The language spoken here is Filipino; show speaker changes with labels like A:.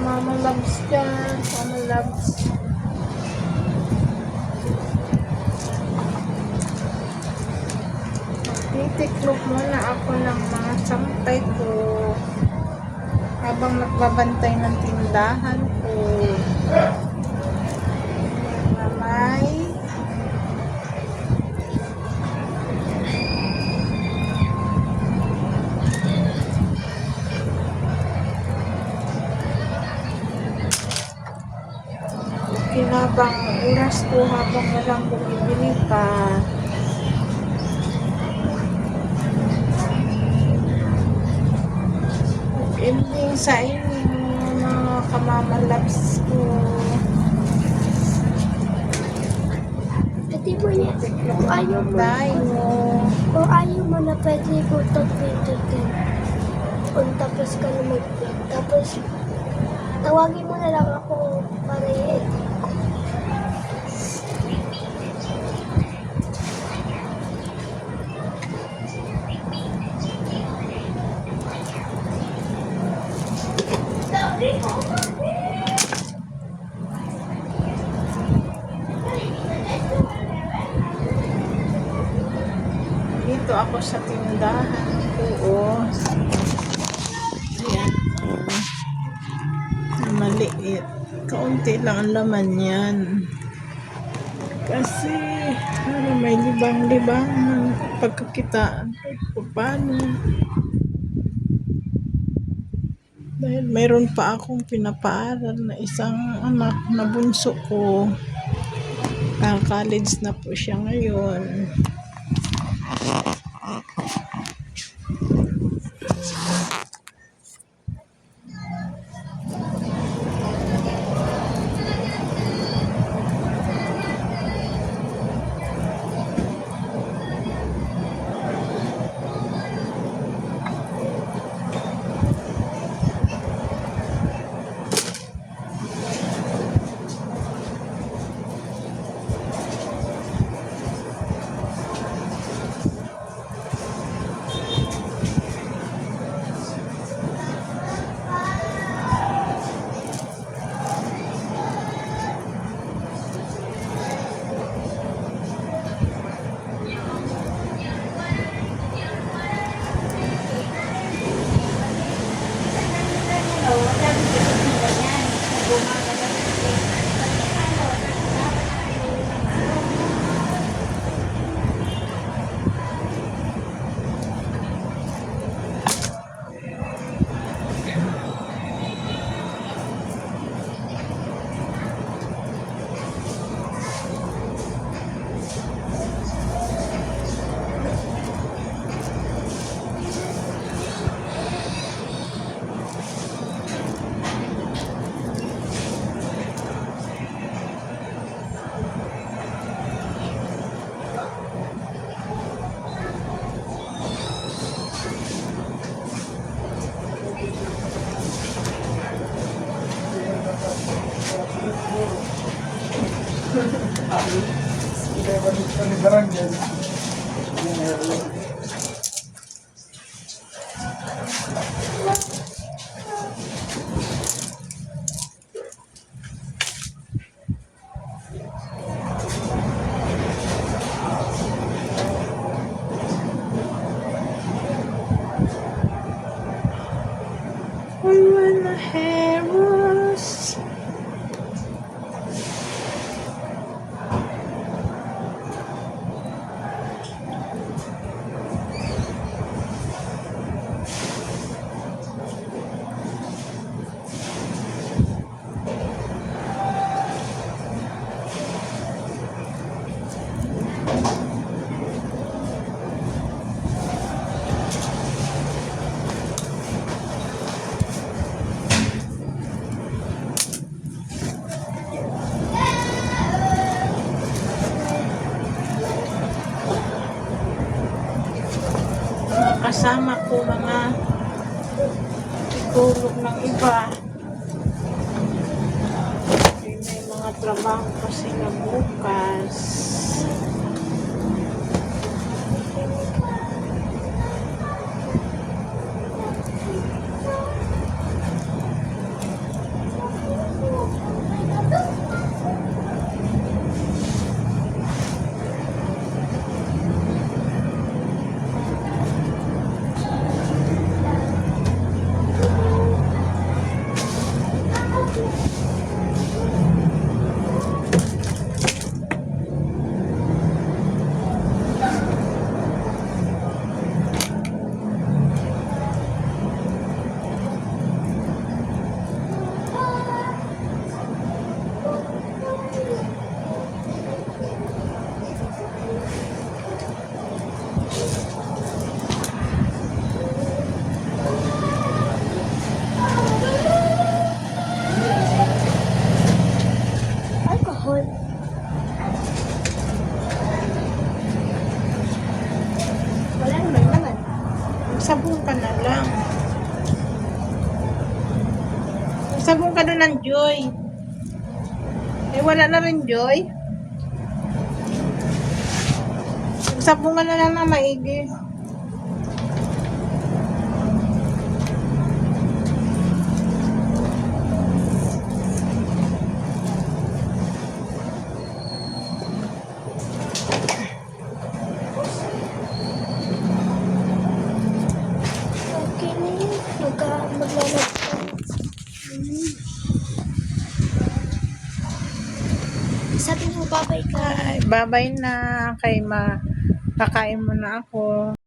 A: Mama loves dyan. Mama loves. Titiklop muna ako ng mga sampay ko habang nagbabantay ng tindahan ko. Mamay. Kinabang oras ko habang walang bumibili pa. Ending sa inyo, mga kamamalabs ko.
B: Pwede mo niya, kung ayaw mo, kung ayaw mo na pwede mo pindutin. Kung tapos ka na mag-vlog. Tapos, tawagin mo na lang ako para i-edit ko.
A: Dito ako sa tindahan ko. Ayan. Maliit. Kaunti lang ang laman yan. Kasi may libang-libang pagkakitaan. Paano? Dahil mayroon pa akong pinapaaral na isang anak na bunso ko. College na po siya ngayon. Heros. Kasama ko mga tulog ng iba. mga trabaho pa sila bukas.
B: Alcohol. Wala naman naman.
A: Sabong ka na lang. Sabong ka doon ng Joy. Eh, wala na rin Joy. Sabong ka na lang na maigi.
B: Okay na yun. Maglalagay. Sabi mo, babay ka.
A: Ay, babay na. Kay kakain mo na ako.